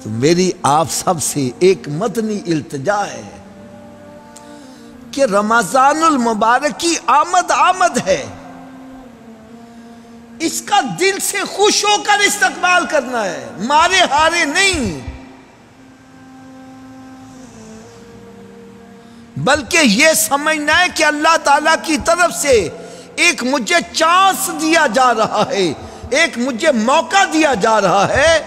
تو میری آپ سب سے ایک مدنی التجا ہے کہ رمضان المبارک کی آمد ہے، اس کا دل سے خوش ہو کر استقبال کرنا ہے، مارے ہارے نہیں، بلکہ یہ سمجھنا ہے کہ اللہ تعالیٰ کی طرف سے ایک مجھے چانس دیا جا رہا ہے، ایک مجھے موقع دیا جا رہا ہے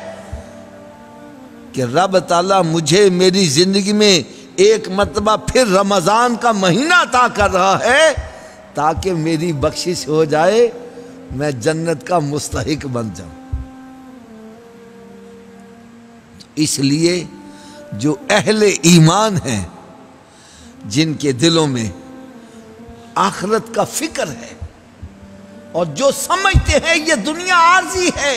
کہ رب تعالیٰ مجھے میری زندگی میں ایک مرتبہ پھر رمضان کا مہینہ عطا کر رہا ہے تاکہ میری بخشش ہو جائے، میں جنت کا مستحق بن جاؤں۔ اس لیے جو اہل ایمان ہیں، جن کے دلوں میں آخرت کا فکر ہے اور جو سمجھتے ہیں یہ دنیا عارضی ہے،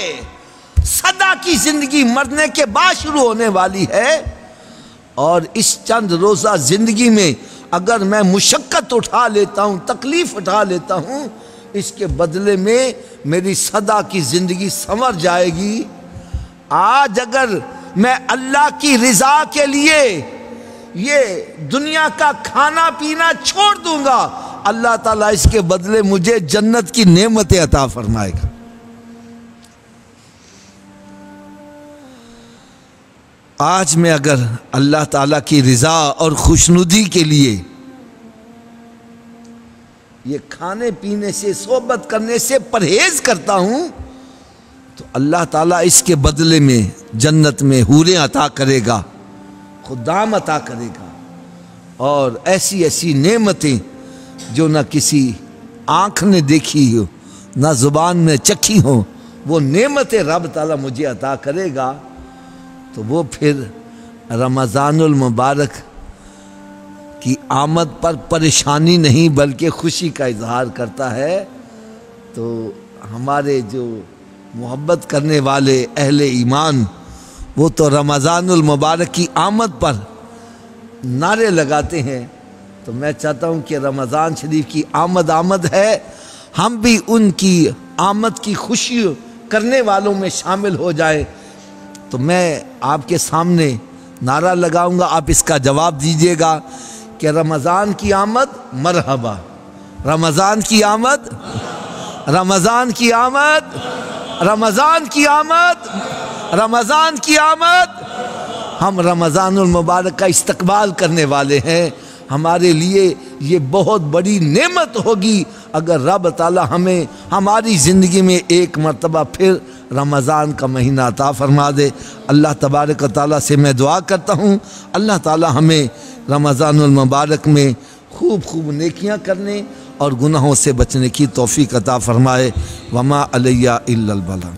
سدا کی زندگی مرنے کے بعد شروع ہونے والی ہے، اور اس چند روزہ زندگی میں اگر میں مشقت اٹھا لیتا ہوں، تکلیف اٹھا لیتا ہوں، اس کے بدلے میں میری سدا کی زندگی سنور جائے گی۔ آج اگر میں اللہ کی رضا کے لیے یہ دنیا کا کھانا پینا چھوڑ دوں گا، اللہ تعالیٰ اس کے بدلے مجھے جنت کی نعمتیں عطا فرمائے گا۔ آج میں اگر اللہ تعالیٰ کی رضا اور خوشنودی کے لیے یہ کھانے پینے سے، صحبت کرنے سے پرہیز کرتا ہوں، تو اللہ تعالیٰ اس کے بدلے میں جنت میں حوریں عطا کرے گا، خدام عطا کرے گا، اور ایسی ایسی نعمتیں جو نہ کسی آنکھ نے دیکھی ہو، نہ زبان میں چکھی ہو، وہ نعمتیں رب تعالیٰ مجھے عطا کرے گا۔ تو وہ پھر رمضان المبارک کی آمد پر پریشانی نہیں بلکہ خوشی کا اظہار کرتا ہے۔ تو ہمارے جو محبت کرنے والے اہل ایمان، وہ تو رمضان المبارک کی آمد پر نعرے لگاتے ہیں، تو میں چاہتا ہوں کہ رمضان شریف کی آمد ہے، ہم بھی ان کی آمد کی خوشی کرنے والوں میں شامل ہو جائیں۔ تو میں آپ کے سامنے نعرہ لگاؤں گا، آپ اس کا جواب دیجئے گا کہ رمضان کی آمد مرحبا، رمضان کی آمد، رمضان کی آمد، رمضان کی آمد، رمضان کی آمد۔ ہم رمضان المبارک کا استقبال کرنے والے ہیں، ہمارے لیے یہ بہت بڑی نعمت ہوگی اگر رب تعالی ہمیں ہماری زندگی میں ایک مرتبہ پھر رمضان کا مہینہ عطا فرما دے۔ اللہ تبارک و تعالیٰ سے میں دعا کرتا ہوں اللہ تعالیٰ ہمیں رمضان المبارک میں خوب نیکیاں کرنے اور گناہوں سے بچنے کی توفیق عطا فرمائے۔ وما علیہ الا البلاغ۔